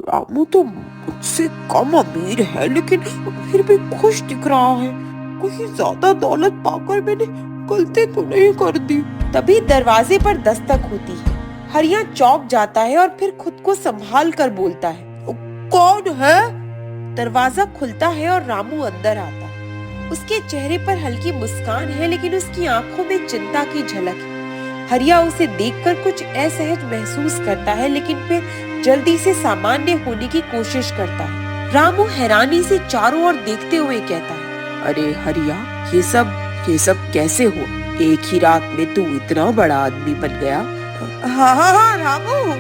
रामू तो मुझसे कम अमीर है, लेकिन फिर भी खुश दिख रहा है। कहीं ज्यादा दौलत पाकर मैंने गलती तो नहीं कर दी। तभी दरवाजे पर दस्तक होती है। हरिया चौंक जाता है और फिर खुद को संभाल कर बोलता है। कौन है? दरवाजा खुलता है और रामू अंदर आता है। उसके चेहरे पर हल्की मुस्कान है, लेकिन उसकी आंखों में चिंता की झलक है। हरिया उसे देखकर कुछ असहज महसूस करता है, लेकिन फिर जल्दी से सामान्य होने की कोशिश करता है। रामू हैरानी से चारों ओर देखते हुए कहता है, अरे हरिया, ये सब कैसे हो? एक ही रात में तू इतना बड़ा आदमी बन गया। हाँ हाँ हाँ रामू,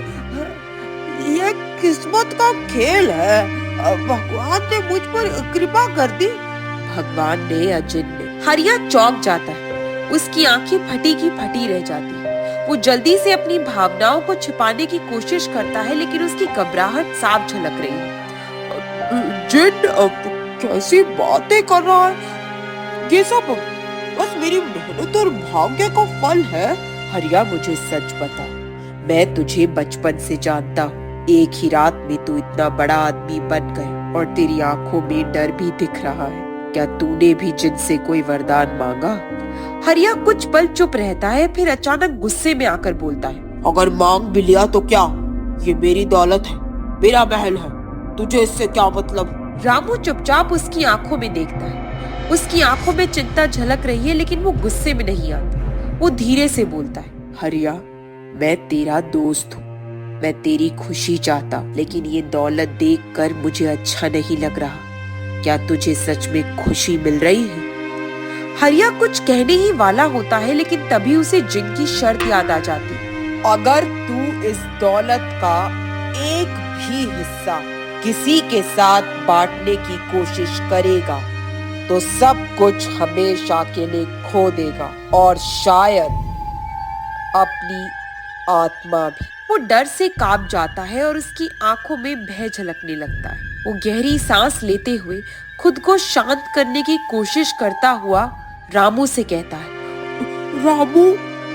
ये किस्मत का खेल है। भगवान ने मुझ पर कृपा कर दी। भगवान ने या जिन ने? हरिया चौंक जाता है। उसकी आंखें फटी की फटी रह जाती है। वो जल्दी से अपनी भावनाओं को छिपाने की कोशिश करता है, लेकिन उसकी घबराहट साफ झलक रही है। जिन? कैसी बातें कर रहा है? ये सब बस मेरी मेहनत और भाग्य का फल है। हरिया, मुझे सच बता, मैं तुझे बचपन से जानता हूँ। एक ही रात में तू इतना बड़ा आदमी बन गए और तेरी आंखों में डर भी दिख रहा है। क्या तूने भी जिनसे कोई वरदान मांगा? हरिया कुछ पल चुप रहता है, फिर अचानक गुस्से में आकर बोलता है, अगर मांग भी लिया तो क्या? ये मेरी दौलत है, मेरा महल है, तुझे इससे क्या मतलब? रामू चुपचाप उसकी आंखों में देखता है। उसकी आंखों में चिंता झलक रही है, लेकिन वो गुस्से में नहीं आता। वो धीरे से बोलता है, हरिया, मैं तेरा दोस्त हूँ, मैं तेरी खुशी चाहता, लेकिन ये दौलत देखकर मुझे अच्छा नहीं लग रहा। क्या तुझे सच में खुशी मिल रही है? हरिया कुछ कहने ही वाला होता है, लेकिन तभी उसे जिन की शर्त याद आ जाती है। अगर तू इस दौलत का एक भी हिस्सा किसी के साथ बांटने की कोशिश करेगा तो सब कुछ हमेशा के लिए खो देगा, और शायद अपनी आत्मा भी। वो डर से कांप जाता है और उसकी आंखों में भय झलकने लगता है। वो गहरी सांस लेते हुए खुद को शांत करने की कोशिश करता हुआ रामू से कहता है, रामू,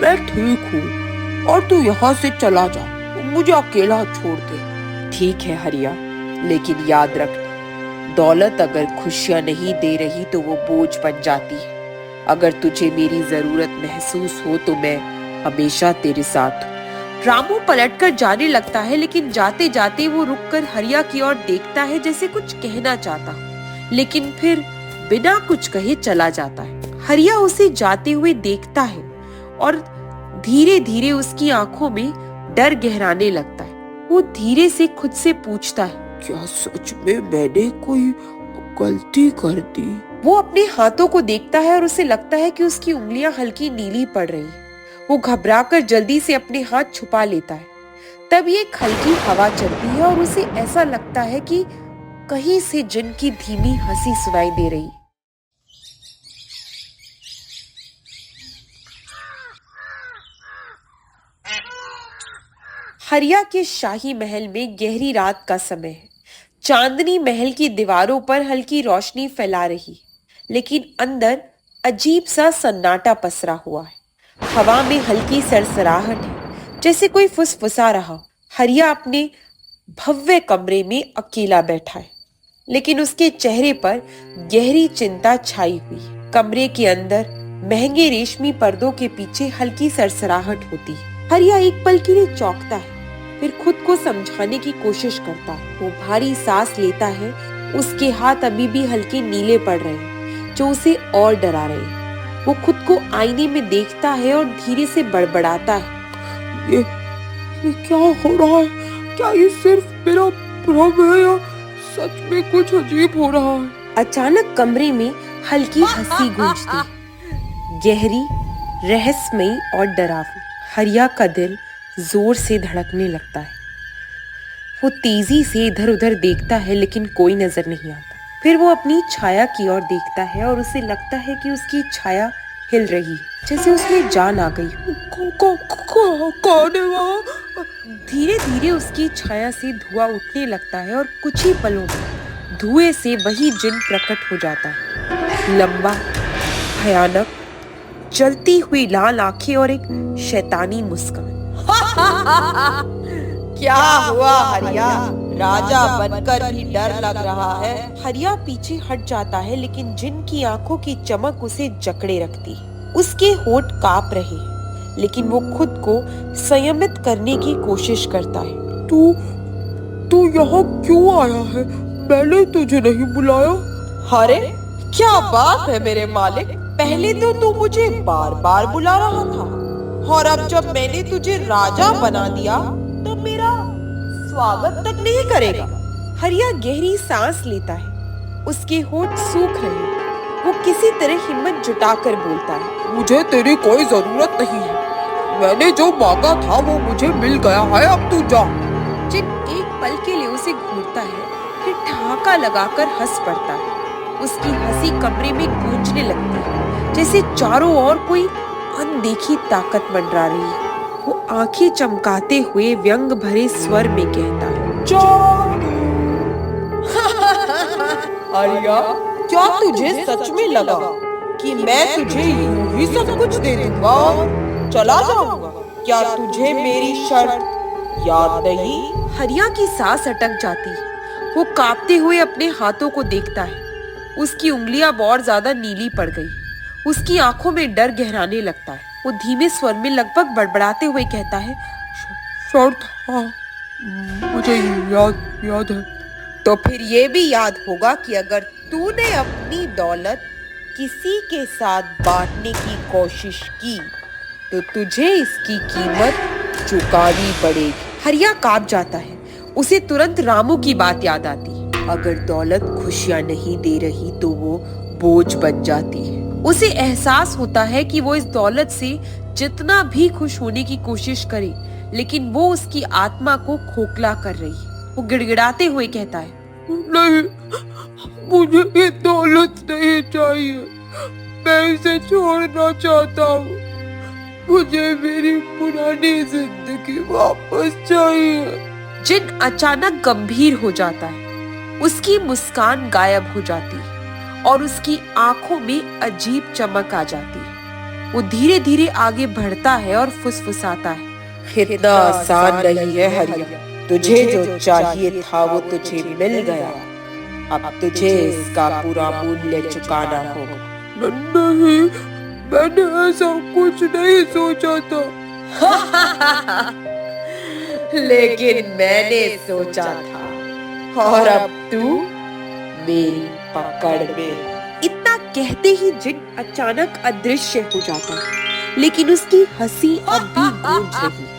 मैं ठीक हूँ और तू यहाँ से चला जा, मुझे अकेला छोड़ दे। ठीक है हरिया, लेकिन याद रखना, दौलत अगर खुशियाँ नहीं दे रही तो वो बोझ बन जाती है। अगर तुझे मेरी जरूरत महसूस हो तो मैं हमेशा तेरे साथ हूँ। रामू पलटकर जाने लगता है, लेकिन जाते जाते वो रुककर हरिया की ओर देखता है, जैसे कुछ कहना चाहता हो, लेकिन फिर बिना कुछ कहे चला जाता है। हरिया उसे जाते हुए देखता है और धीरे धीरे उसकी आंखों में डर गहराने लगता है। वो धीरे से खुद से पूछता है, क्या सच में मैंने कोई गलती कर दी? वो अपने हाथों को देखता है और उसे लगता है कि उसकी उंगलियां हल्की नीली पड़ रही हैं। वो घबराकर जल्दी से अपने हाथ छुपा लेता है। तब एक हल्की हवा चलती है और उसे ऐसा लगता है कि कहीं से जिन की धीमी हंसी सुनाई दे रही। हरिया के शाही महल में गहरी रात का समय है। चांदनी महल की दीवारों पर हल्की रोशनी फैला रही, लेकिन अंदर अजीब सा सन्नाटा पसरा हुआ है। हवा में हल्की सरसराहट है, जैसे कोई फुसफुसा रहा। हरिया अपने भव्य कमरे में अकेला बैठा है, लेकिन उसके चेहरे पर गहरी चिंता छाई हुई है। कमरे के अंदर महंगे रेशमी पर्दों के पीछे हल्की सरसराहट होती है। हरिया एक पल के लिए चौंकता है, फिर खुद को समझाने की कोशिश करता है। वो भारी सांस लेता है। उसके हाथ अभी भी हल्के नीले पड़ रहे हैं, जो उसे और डरा रहे हैं। वो खुद को आईने में देखता है और धीरे से बड़बड़ाता है, ये क्या हो रहा है? क्या ये सिर्फ मेरा भ्रम है या सच में कुछ अजीब हो रहा है? अचानक कमरे में हल्की हंसी गूंजती है, गहरी, रहस्यमयी और डरावनी। हरिया का दिल जोर से धड़कने लगता है। वो तेजी से इधर उधर देखता है, लेकिन कोई नजर नहीं आता। फिर वो अपनी छाया की ओर देखता है और उसे लगता है कि उसकी छाया हिल रही है, जैसे उसमें जान आ गई। कौन है वहाँ? धीरे धीरे उसकी छाया से धुआं उठने लगता है और कुछ ही पलों में धुएं से वही जिन प्रकट हो जाता है। लंबा, भयानक, जलती हुई लाल आंखें और एक शैतानी मुस्कान। क्या हुआ हरिया? राजा बनकर भी डर लग रहा है। हरिया पीछे हट जाता है, लेकिन जिन की आंखों की चमक उसे जकड़े रखती। उसके होंठ कांप रहे, लेकिन वो खुद को संयमित करने की कोशिश करता है। तू यहाँ क्यों आया है? मैंने तुझे नहीं बुलाया। अरे क्या बात है मेरे मालिक, पहले तो तू मुझे बार बार बुला रहा था, और अब जब मैंने तुझे राजा बना दिया तो मेरा स्वागत तक नहीं करेगा। हरिया गहरी सांस लेता है, उसके होंठ सूख रहे। वो किसी तरह हिम्मत जुटाकर बोलता है, मुझे तेरी कोई जरूरत नहीं है। मैंने जो मांगा था वो मुझे मिल गया है, अब तू जा। जिन एक पल के लिए उसे घूरता है, फिर ठहाका लगाकर हंस पड़ता है। उसकी हंसी कमरे में गूंजने लगती है, जैसे चारों ओर कोई अनदेखी ताकत मंडरा रही है। वो आंखें चमकाते हुए व्यंग भरे स्वर में कहता है, आर्या, क्या तुझे सच में लगा कि मैं तुझे यूं ही सब कुछ दे दूंगा और चला जाऊंगा? क्या तुझे मेरी शर्त याद नहीं? हरिया की सांस अटक जाती है। वो कांपते हुए अपने हाथों को देखता है। उसकी उंगलियां और ज्यादा नीली पड़ गई। उसकी आंखों में डर गहराने लगता है। वो धीमे स्वर में लगभग बड़बड़ाते हुए कहता है, शर्त? हाँ, मुझे याद है। तो फिर ये भी याद होगा कि अगर तूने अपनी दौलत किसी के साथ बांटने की कोशिश की तो तुझे इसकी कीमत चुकानी पड़ेगी। हरिया कांप जाता है। उसे तुरंत रामू की बात याद आती है। अगर दौलत खुशियां नहीं दे रही तो वो बोझ बन जाती है। उसे एहसास होता है कि वो इस दौलत से जितना भी खुश होने की कोशिश करे, लेकिन वो उसकी आत्मा को खोखला कर रही है। वो गिड़गिड़ाते हुए कहता है, नहीं, मुझे ये दौलत नहीं चाहिए। मैं इसे छोड़ना चाहता हूँ। मुझे मेरी पुरानी जिंदगी वापस चाहिए। जिन अचानक गंभीर हो जाता है। उसकी मुस्कान गायब हो जाती है और उसकी आंखों में अजीब चमक आ जाती है। वो धीरे धीरे आगे बढ़ता है और फुसफुसाता है, इतना आसान नहीं है हरिया। तुझे जो चाहिए था वो तुझे मिल गया। अब तुझे इसका पूरा मूल्य चुकाना होगा। नहीं, मैंने ऐसा कुछ नहीं सोचा था। लेकिन मैंने सोचा था, और अब तू मेरी पकड़ में। इतना कहते ही जिन अचानक अदृश्य हो जाता है, लेकिन उसकी हंसी अब भी गूंज रही।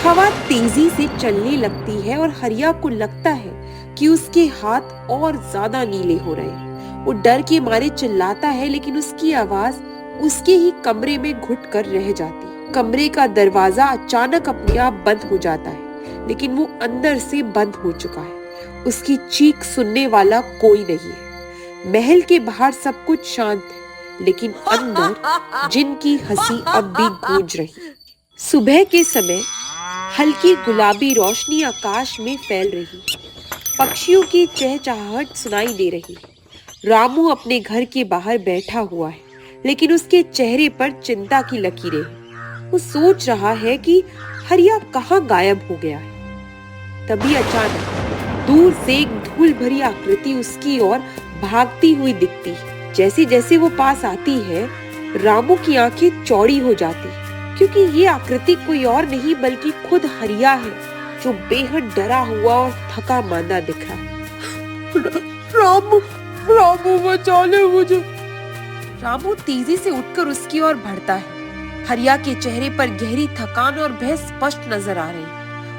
हवा तेजी से चलने लगती है और हरिया को लगता है कि उसके हाथ और ज्यादा नीले हो रहे हैं। वो डर के मारे चिल्लाता है, लेकिन उसकी आवाज उसके ही कमरे में घुट कर रह जाती है। कमरे का दरवाजा अचानक अपने आप बंद हो जाता है, लेकिन वो अंदर से बंद हो चुका है। उसकी चीख सुनने वाला कोई नहीं है। महल के बाहर सब कुछ शांत है, लेकिन अंदर जिनकी हंसी अब भी गूंज रही। सुबह के समय हल्की गुलाबी रोशनी आकाश में फैल रही। पक्षियों की चहचहाहट सुनाई दे रही। रामू अपने घर के बाहर बैठा हुआ है, लेकिन उसके चेहरे पर चिंता की लकीरें हैं। वो सोच रहा है कि हरिया कहाँ गायब हो गया है। तभी अचानक दूर से एक धूल भरी आकृति उसकी ओर भागती हुई दिखती है। जैसे जैसे वो पास आती है, रामू की आंखें चौड़ी हो जाती, क्योंकि ये आकृति कोई और नहीं बल्कि खुद हरिया है, जो बेहद डरा हुआ और थका मांदा दिख रहा है। रामू बचा ले मुझे। रामू तेजी से उठकर उसकी ओर बढ़ता है। हरिया के चेहरे पर गहरी थकान और भय स्पष्ट नजर आ रही।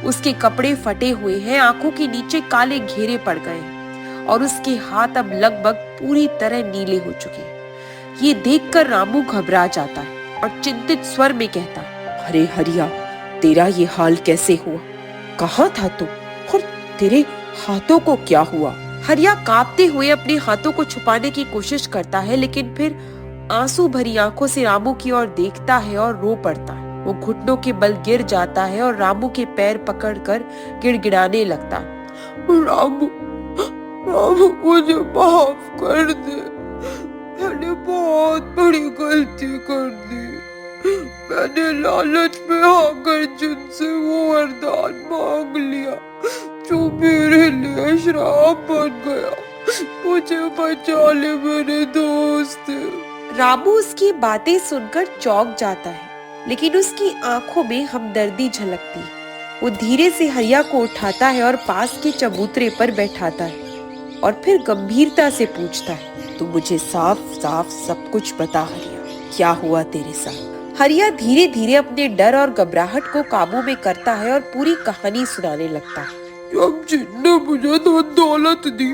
उसके कपड़े फटे हुए हैं, आंखों के नीचे काले घेरे पड़ गए हैं और उसके हाथ अब लगभग पूरी तरह नीले हो चुके हैं। ये देखकर रामू घबरा जाता है और चिंतित स्वर में कहता है, अरे हरिया, तेरा ये हाल कैसे हुआ? कहाँ था तू? और तेरे हाथों को क्या हुआ? हरिया कांपते हुए अपने हाथों को छुपाने की कोशिश करता है, लेकिन फिर आंसू भरी आंखों से रामू की ओर देखता है और रो पड़ता है। वो घुटनों के बल गिर जाता है और रामू के पैर पकड़कर गिड़गिड़ाने लगता है। रामू, मुझे माफ कर दे। मैंने बहुत बड़ी गलती कर दी। मैंने लालच में आकर जिनसे वो वरदान मांग लिया जो मेरे लिए श्राप बन गया। मुझे बचा ले मेरे दोस्त। रामू उसकी बातें सुनकर चौंक जाता है, लेकिन उसकी आंखों में हमदर्दी झलकती है। वो धीरे से हरिया को उठाता है और पास के चबूतरे पर बैठाता है और फिर गंभीरता से पूछता है, तू मुझे साफ साफ सब कुछ बता हरिया, क्या हुआ तेरे साथ? हरिया धीरे धीरे अपने डर और घबराहट को काबू में करता है और पूरी कहानी सुनाने लगता है। जब जिन्ने मुझे धन दौलत दी,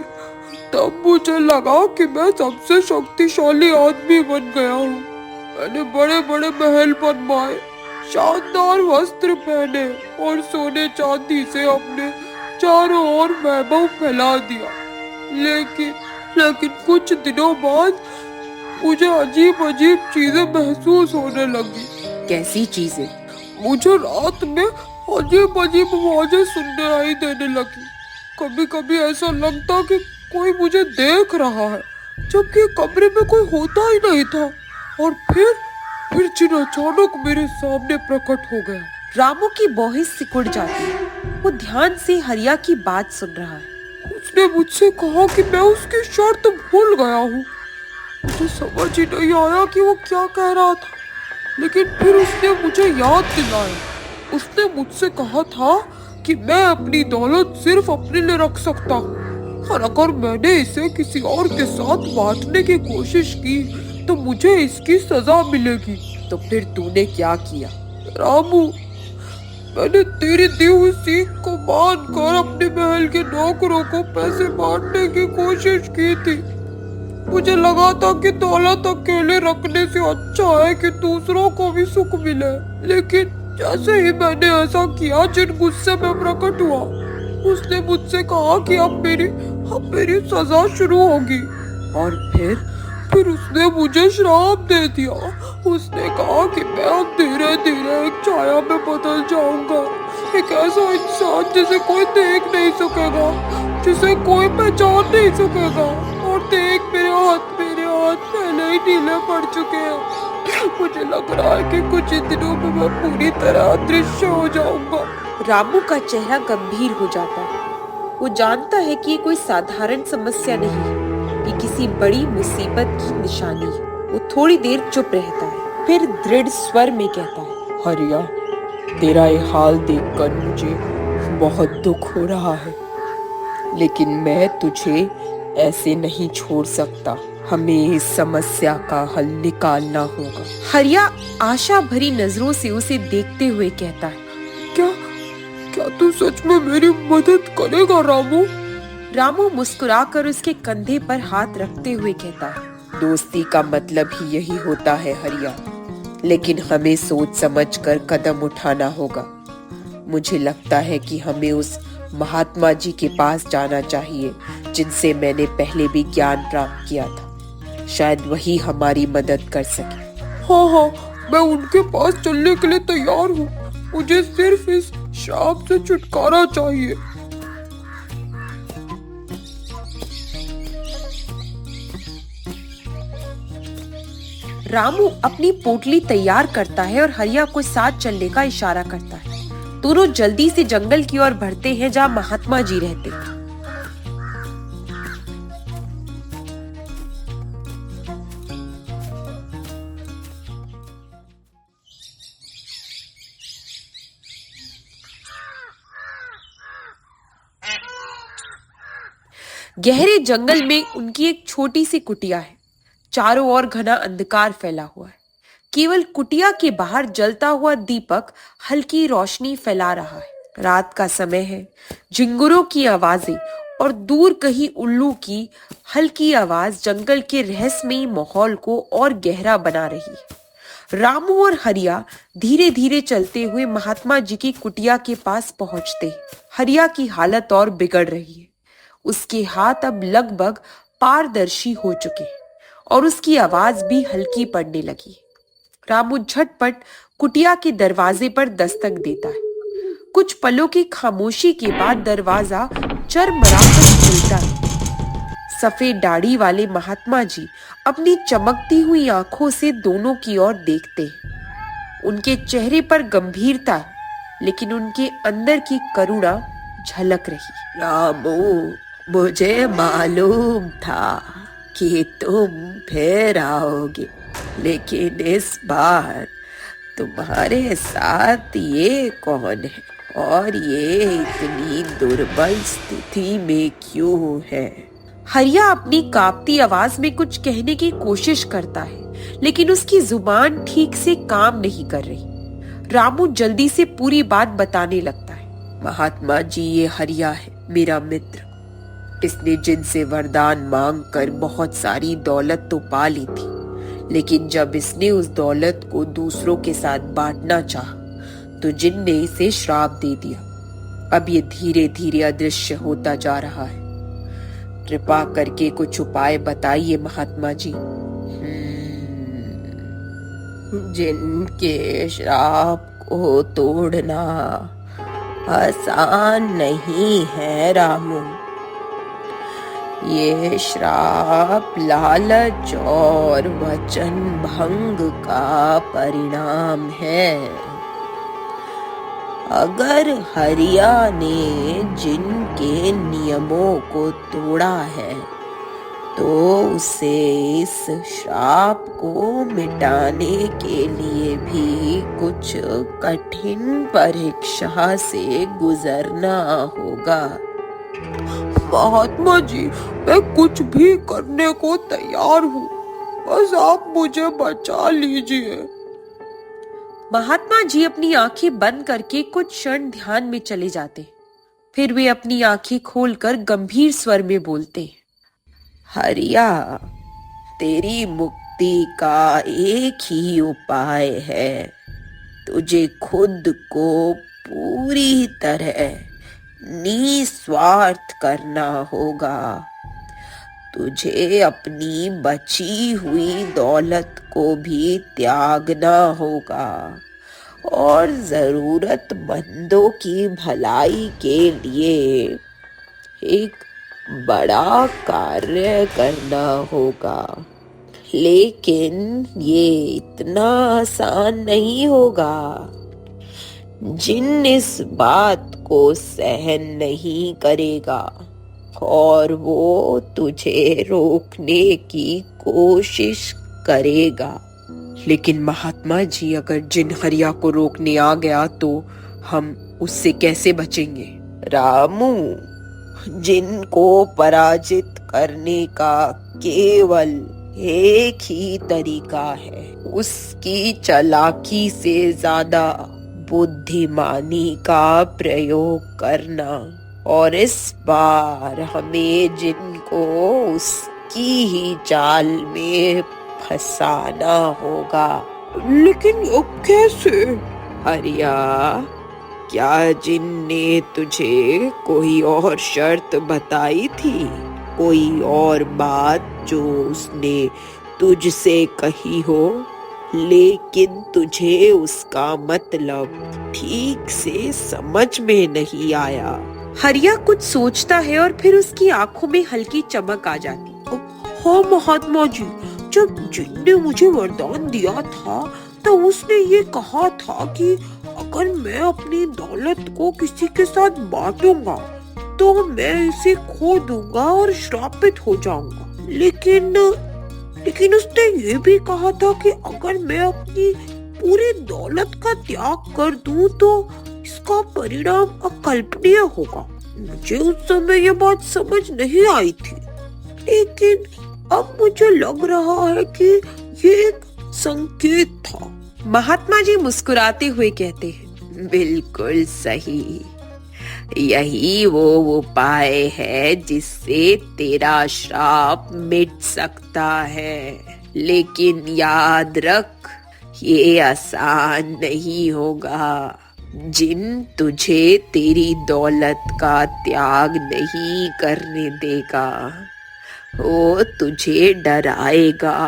तब मुझे लगा कि मैं सबसे शक्तिशाली आदमी बन गया हूँ। मैंने बड़े बड़े महल बनवाए, शानदार वस्त्र पहने और सोने चांदी से अपने चारों ओर वैभव फैला दिया। लेकिन कुछ दिनों बाद मुझे अजीब अजीब चीजें महसूस होने लगी। कैसी चीजें? मुझे रात में अजीब अजीब आवाजें सुनने आई देने लगी। कभी कभी ऐसा लगता कि कोई मुझे देख रहा है, जबकि कमरे में कोई होता ही नहीं था। और फिर जिन अचानक मेरे सामने प्रकट हो गया। रामू की भौहें सिकुड़ जाती है। वो ध्यान से हरिया की बात सुन रहा है। उसने मुझसे कहा कि मैं उसकी शर्त भूल गया हूँ। मुझे समझ ही नहीं आया कि वो क्या कह रहा था, लेकिन फिर उसने मुझे याद दिलाया। उसने मुझसे कहा था कि मैं अपनी दौलत सिर्फ अपने लिए रख सकता हूँ, और अगर मैंने इसे किसी और के साथ बांटने की कोशिश की तो मुझे इसकी सजा मिलेगी। तो फिर तूने क्या किया? रामू, मैंने तेरी दी हुई सीख को मानकर अपने महल के नौकरों को पैसे बांटने की कोशिश की थी। मुझे लगा था कि दौलत अकेले रखने से अच्छा है कि दूसरों को भी सुख मिले। लेकिन जैसे ही मैंने ऐसा किया, जिन गुस्से में प्रकट हुआ, उसने मुझसे कहा कि अब मेरी सजा शुरू होगी। और फिर उसने मुझे श्राप दे दिया। उसने कहा कि मैं अब धीरे धीरे एक छाया में बदल जाऊंगा, एक ऐसा इंसान जिसे कोई देख नहीं सकेगा, जिसे कोई पहचान नहीं सकेगा। और देख, मेरे हाथ पहले ही ढीले पड़ चुके हैं। मुझे लग रहा है कि कुछ ही दिनों में मैं पूरी तरह अदृश्य हो जाऊंगा। रामू का चेहरा गंभीर हो जाता है। वो जानता है कि ये कोई साधारण समस्या नहीं, ये किसी बड़ी मुसीबत की निशानी है। वो थोड़ी देर चुप रहता है, फिर दृढ़ स्वर में कहता है, हरिया, तेरा ये हाल देखकर मुझे बहुत दुख हो रहा है, लेकिन मैं तुझे ऐसे नहीं छोड़ सकता। हमें इस समस्या का हल निकालना होगा। हरिया आशा भरी नजरों से उसे देखते हुए कहता है, क्या तू सच में मेरी मदद करेगा रामू? रामू मुस्कुराकर उसके कंधे पर हाथ रखते हुए कहता है, दोस्ती का मतलब ही यही होता है हरिया, लेकिन हमें सोच समझकर कदम उठाना होगा। मुझे लगता है कि हमें उस महात्मा जी के पास जाना चाहिए जिनसे मैंने पहले भी ज्ञान प्राप्त किया था। शायद वही हमारी मदद कर सके। हाँ, मैं उनके पास चलने के लिए तैयार हूँ। मुझे सिर्फ इस श्राप से छुटकारा चाहिए। रामू अपनी पोटली तैयार करता है और हरिया को साथ चलने का इशारा करता है। दोनों जल्दी से जंगल की ओर बढ़ते हैं जहाँ महात्मा जी रहते हैं। गहरे जंगल में उनकी एक छोटी सी कुटिया है। चारों ओर घना अंधकार फैला हुआ है। केवल कुटिया के बाहर जलता हुआ दीपक हल्की रोशनी फैला रहा है। रात का समय है। झिंगुरों की आवाजें और दूर कहीं उल्लू की हल्की आवाज जंगल के रहस्यमयी माहौल को और गहरा बना रही है। रामू और हरिया धीरे धीरे चलते हुए महात्मा जी की कुटिया के पास पहुंचते हैं। हरिया की हालत और बिगड़ रही है। उसके हाथ अब लगभग पारदर्शी हो चुके हैं और उसकी आवाज भी हल्की पड़ने लगी। रामू झटपट कुटिया के दरवाजे पर दस्तक देता है। कुछ पलों की खामोशी के बाद दरवाजा चरमराकर खुलता है। सफेद दाढ़ी वाले महात्मा जी अपनी चमकती हुई आंखों से दोनों की ओर देखते हैं। उनके चेहरे पर गंभीरता है, लेकिन उनके अंदर की करुणा झलक रही। रामू, मुझे मालूम था कि तुम फिर आओगे, लेकिन इस बार तुम्हारे साथ ये कौन है और ये इतनी दुर्बल स्थिति में क्यों है? हरिया अपनी कांपती आवाज में कुछ कहने की कोशिश करता है, लेकिन उसकी जुबान ठीक से काम नहीं कर रही। रामू जल्दी से पूरी बात बताने लगता है। महात्मा जी, ये हरिया है, मेरा मित्र। इसने जिनसे वरदान मांगकर बहुत सारी दौलत तो पा ली थी, लेकिन जब इसने उस दौलत को दूसरों के साथ बांटना चाहा, तो जिन ने इसे श्राप दे दिया। अब ये धीरे धीरे अदृश्य होता जा रहा है। कृपा करके कुछ उपाय बताइए महात्मा जी। जिनके श्राप को तोड़ना आसान नहीं है रामू। ये श्राप लालच और वचन भंग का परिणाम है। अगर हरिया ने जिनके नियमों को तोड़ा है, तो उसे इस श्राप को मिटाने के लिए भी कुछ कठिन परीक्षा से गुजरना होगा। महात्मा जी, मैं कुछ भी करने को तैयार हूँ, बस आप मुझे बचा लीजिए। महात्मा जी अपनी आंखें बंद करके कुछ क्षण ध्यान में चले जाते। फिर वे अपनी आंखें खोलकर गंभीर स्वर में बोलते। हरिया, तेरी मुक्ति का एक ही उपाय है। तुझे खुद को पूरी तरह निस्वार्थ करना होगा। तुझे अपनी बची हुई दौलत को भी त्यागना होगा और जरूरतमंदों की भलाई के लिए एक बड़ा कार्य करना होगा। लेकिन ये इतना आसान नहीं होगा। जिन इस बात को सहन नहीं करेगा और वो तुझे रोकने की कोशिश करेगा। लेकिन महात्मा जी, अगर जिन हरिया को रोकने आ गया तो हम उससे कैसे बचेंगे? रामू, जिन को पराजित करने का केवल एक ही तरीका है, उसकी चालाकी से ज्यादा बुद्धिमानी का प्रयोग करना। और इस बार हमें जिनको उसकी ही जाल में फंसाना होगा। लेकिन कैसे? हरिया, क्या जिन ने तुझे कोई और शर्त बताई थी? कोई और बात जो उसने तुझसे कही हो, लेकिन तुझे उसका मतलब ठीक से समझ में नहीं आया? हरिया कुछ सोचता है और फिर उसकी आंखों में हल्की चमक आ जाती। हाँ महात्मा जी, जब जिन ने मुझे वरदान दिया था, तो उसने ये कहा था कि अगर मैं अपनी दौलत को किसी के साथ बांटूंगा, तो मैं इसे खो दूंगा और श्रापित हो जाऊंगा। लेकिन उसने ये भी कहा था कि अगर मैं अपनी पूरी दौलत का त्याग कर दूं, तो इसका परिणाम अकल्पनीय होगा। मुझे उस समय ये बात समझ नहीं आई थी, लेकिन अब मुझे लग रहा है कि ये एक संकेत था। महात्मा जी मुस्कुराते हुए कहते हैं, बिल्कुल सही। यही वो उपाय है जिससे तेरा श्राप मिट सकता है। लेकिन याद रख, ये आसान नहीं होगा। जिन तुझे तेरी दौलत का त्याग नहीं करने देगा। वो तुझे डराएगा,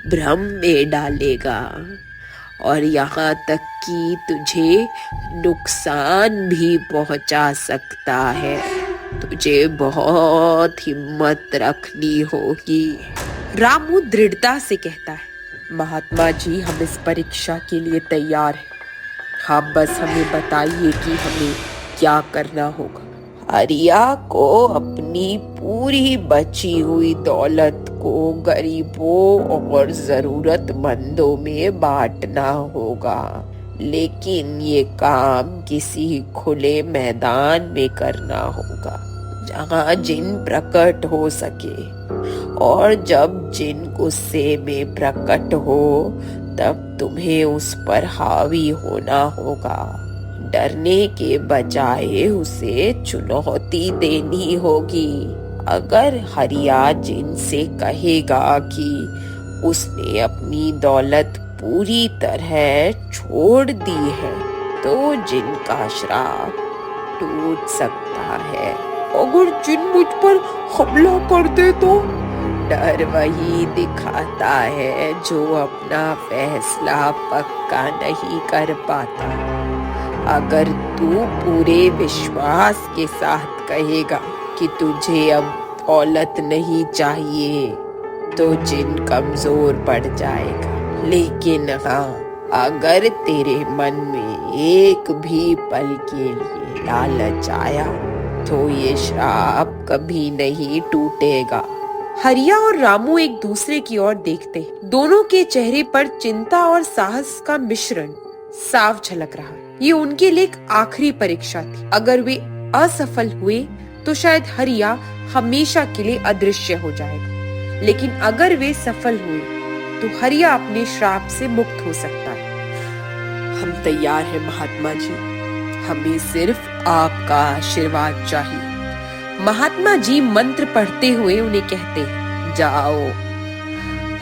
भ्रम में डालेगा और यहाँ तक कि तुझे नुकसान भी पहुंचा सकता है। तुझे बहुत हिम्मत रखनी होगी। रामू दृढ़ता से कहता है, महात्मा जी, हम इस परीक्षा के लिए तैयार हैं। आप बस हमें बताइए कि हमें क्या करना होगा। हरिया को अपनी पूरी बची हुई दौलत को गरीबों और जरूरतमंदों में बांटना होगा, लेकिन ये काम किसी खुले मैदान में करना होगा जहाँ जिन प्रकट हो सके, और जब जिन गुस्से में प्रकट हो तब तुम्हें उस पर हावी होना होगा। डरने के बजाय उसे चुनौती देनी होगी। अगर हरिया जिन से कहेगा कि उसने अपनी दौलत पूरी तरह छोड़ दी है तो जिन का श्राप टूट सकता है। अगर जिन मुझ पर हमला कर दे तो? डर वही दिखाता है जो अपना फैसला पक्का नहीं कर पाता। अगर तू पूरे विश्वास के साथ कहेगा कि तुझे अब दौलत नहीं चाहिए तो जिन कमजोर पड़ जाएगा। लेकिन हाँ, अगर तेरे मन में एक भी पल के लिए लालच आया तो ये श्राप कभी नहीं टूटेगा। हरिया और रामू एक दूसरे की ओर देखते। दोनों के चेहरे पर चिंता और साहस का मिश्रण साफ झलक रहा। ये उनके लिए एक आखिरी परीक्षा थी। अगर वे असफल हुए तो शायद हरिया हमेशा के लिए अदृश्य हो जाएगा, लेकिन अगर वे सफल हुए तो हरिया अपने श्राप से मुक्त हो सकता है। हम तैयार हैं महात्मा जी, हमें सिर्फ आपका आशीर्वाद चाहिए। महात्मा जी मंत्र पढ़ते हुए उन्हें कहते हैं, जाओ,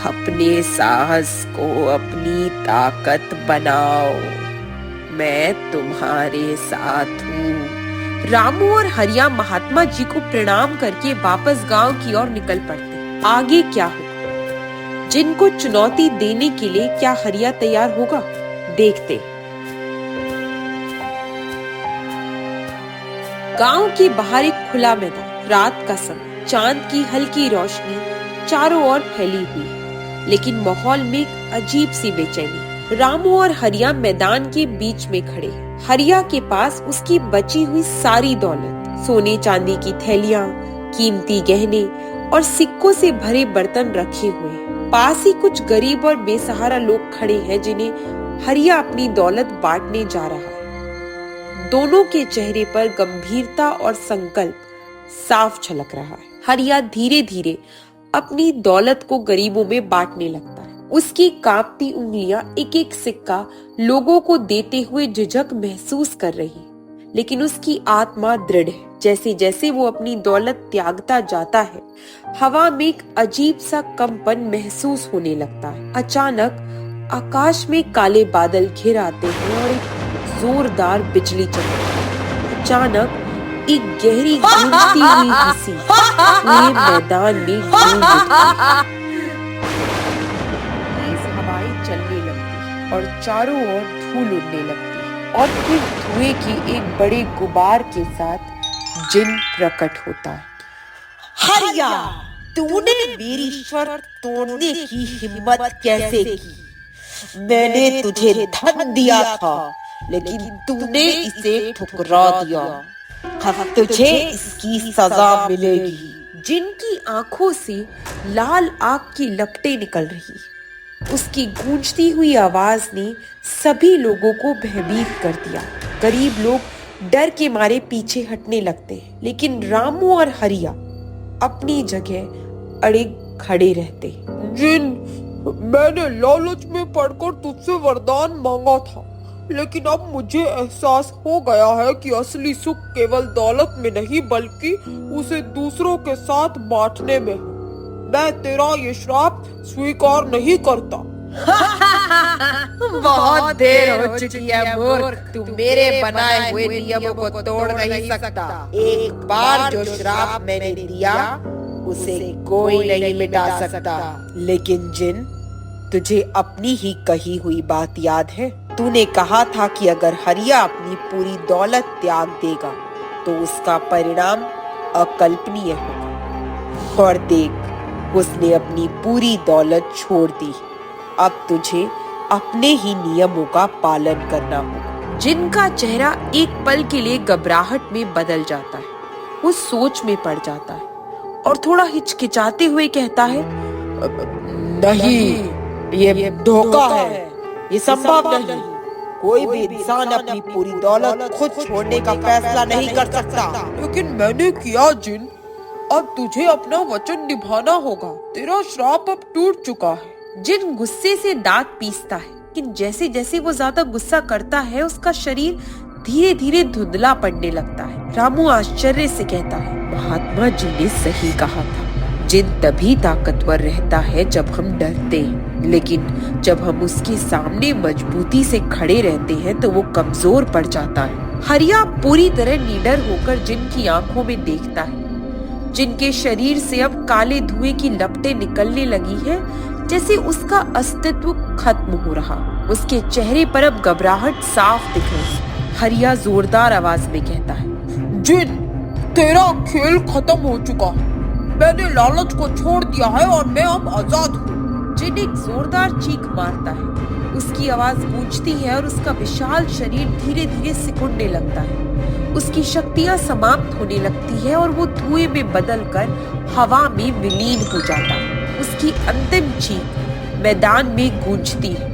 अपने साहस को अपनी ताकत बनाओ, मैं तुम्हारे साथ हूँ। रामू और हरिया महात्मा जी को प्रणाम करके वापस गांव की ओर निकल पड़ते। आगे क्या होगा? जिनको चुनौती देने के लिए क्या हरिया तैयार होगा? देखते। गांव के बाहर एक खुला मैदान, रात का समय, चांद की हल्की रोशनी चारों ओर फैली हुई है, लेकिन माहौल में एक अजीब सी बेचैनी। रामू और हरिया मैदान के बीच में खड़े हैं। हरिया के पास उसकी बची हुई सारी दौलत, सोने चांदी की थैलियां, कीमती गहने और सिक्कों से भरे बर्तन रखे हुए हैं। पास ही कुछ गरीब और बेसहारा लोग खड़े हैं जिन्हें हरिया अपनी दौलत बांटने जा रहा है। दोनों के चेहरे पर गंभीरता और संकल्प साफ झलक रहा है। हरिया धीरे धीरे अपनी दौलत को गरीबों में बांटने लगता है। उसकी कांपती उंगलियां एक एक सिक्का लोगों को देते हुए झिझक महसूस कर रही, लेकिन उसकी आत्मा दृढ़ है। जैसे जैसे वो अपनी दौलत त्यागता जाता है, हवा में एक अजीब सा कंपन महसूस होने लगता है। अचानक आकाश में काले बादल घिर आते हैं और एक जोरदार बिजली चमकती है। अचानक एक गहरी गूंजती हुई हंसी पूरे मैदान में गूंज उठती है। तेज हवाएं चलने लगती हैं और चारों ओर धूल उड़ने लगती है, और फिर धुएं की एक बड़े गुबार के साथ जिन प्रकट होता है। हरिया, तूने मेरी शर्त तोड़ने की हिम्मत कैसे की? मैंने तुझे धन दिया था, लेकिन तूने इसे ठुकरा दिया। अब तुझे इसकी सजा मिलेगी। जिनकी आंखों से लाल आग की लपटें निकल रही। उसकी गूंजती हुई आवाज ने सभी लोगों को भयभीत कर दिया। गरीब लोग डर के मारे पीछे हटने लगते हैं, लेकिन रामू और हरिया अपनी जगह अड़े खड़े रहते। जिन, मैंने लालच में पड़कर तुझसे वरदान मांगा था, लेकिन अब मुझे एहसास हो गया है कि असली सुख केवल दौलत में नहीं बल्कि उसे दूसरों के साथ बांटने में है। मैं तेरा ये श्राप स्वीकार नहीं करता। बहुत देर हो चुकी है मूर्ख, तू मेरे बनाए हुए नियमों को तोड़ नहीं सकता। एक बार जो श्राप मैंने दिया उसे कोई नहीं मिटा सकता। लेकिन जिन, तुझे अपनी ही कही हुई बात याद है? तूने कहा था कि अगर हरिया अपनी पूरी दौलत त्याग देगा तो उसका परिणाम अकल्पनीय होगा। और देख, उसने अपनी पूरी दौलत छोड़ दी। अब तुझे अपने ही नियमों का पालन करना होगा। जिनका चेहरा एक पल के लिए घबराहट में बदल जाता है। वो सोच में पड़ जाता है और थोड़ा हिचकिचाते हुए कहता है, नहीं, ये धोखा है, ये संभव नहीं। कोई भी इंसान अपनी पूरी दौलत खुद छोड़ने का फैसला नहीं कर सकता। लेकिन मैंने किया जिन, अब तुझे अपना वचन निभाना होगा। तेरा श्राप अब टूट चुका है। जिन गुस्से से दांत पीसता है, लेकिन जैसे जैसे वो ज्यादा गुस्सा करता है उसका शरीर धीरे धीरे धुंधला पड़ने लगता है। रामू आश्चर्य से कहता है, महात्मा जी ने सही कहा था, जिन तभी ताकतवर रहता है जब हम डरते हैं, लेकिन जब हम उसके सामने मजबूती से खड़े रहते हैं तो वो कमजोर पड़ जाता है। हरिया पूरी तरह निडर होकर जिन की आंखों में देखता है। जिनके शरीर से अब काले धुएं की लपटें निकलने लगी हैं, जैसे उसका अस्तित्व खत्म हो रहा। उसके चेहरे पर अब घबराहट साफ दिख रही। हरिया जोरदार आवाज में कहता है, जिन, तेरा खेल खत्म हो चुका है। मैंने लालच को छोड़ दिया है और मैं अब आजाद हूँ। जिन एक जोरदार चीख मारता है। उसकी आवाज गूंजती है और उसका विशाल शरीर धीरे धीरे सिकुड़ने लगता है। उसकी शक्तियां समाप्त होने लगती है और वो धुएं में बदलकर हवा में विलीन हो जाता है। उसकी अंतिम चीख मैदान में गूंजती है,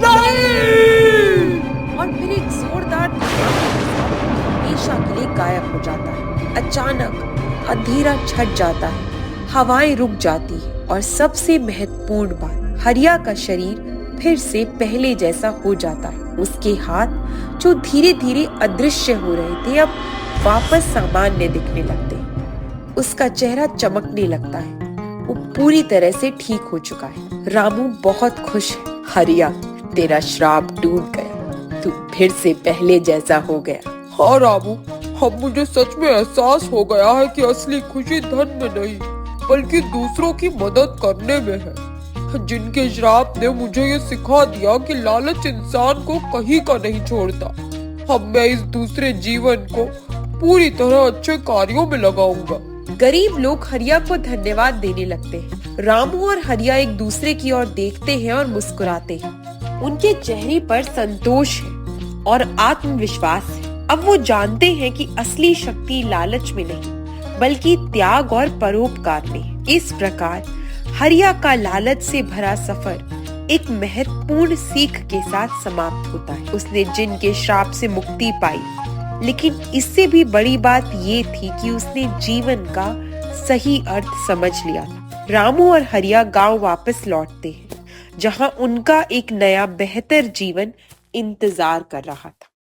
नहीं! और फिर एक जोरदार हमेशा के लिए गायब हो जाता है। अचानक अंधेरा छट जाता है, हवाएं रुक जाती है और सबसे महत्वपूर्ण बात, हरिया का शरीर फिर से पहले जैसा हो जाता है। उसके हाथ जो धीरे धीरे अदृश्य हो रहे थे अब वापस सामान्य दिखने लगते हैं। उसका चेहरा चमकने लगता है। वो पूरी तरह से ठीक हो चुका है। रामू बहुत खुश है। हरिया, तेरा श्राप टूट गया, तू फिर से पहले जैसा हो गया। हाँ रामू, अब मुझे सच में एहसास हो गया है कि असली खुशी धन में नहीं बल्कि दूसरों की मदद करने में है। जिनके श्राप ने मुझे ये सिखा दिया कि लालच इंसान को कहीं का नहीं छोड़ता। अब मैं इस दूसरे जीवन को पूरी तरह अच्छे कार्यों में लगाऊंगा। गरीब लोग हरिया को धन्यवाद देने लगते हैं। रामू और हरिया एक दूसरे की ओर देखते हैं और मुस्कुराते हैं। उनके चेहरे पर संतोष है और आत्मविश्वास है। अब वो जानते हैं कि असली शक्ति लालच में नहीं बल्कि त्याग और परोपकार में है। इस प्रकार हरिया का लालच से भरा सफर एक महत्वपूर्ण सीख के साथ समाप्त होता है। उसने जिन के श्राप से मुक्ति पाई, लेकिन इससे भी बड़ी बात ये थी कि उसने जीवन का सही अर्थ समझ लिया था। रामू और हरिया गांव वापस लौटते हैं, जहां उनका एक नया बेहतर जीवन इंतजार कर रहा था।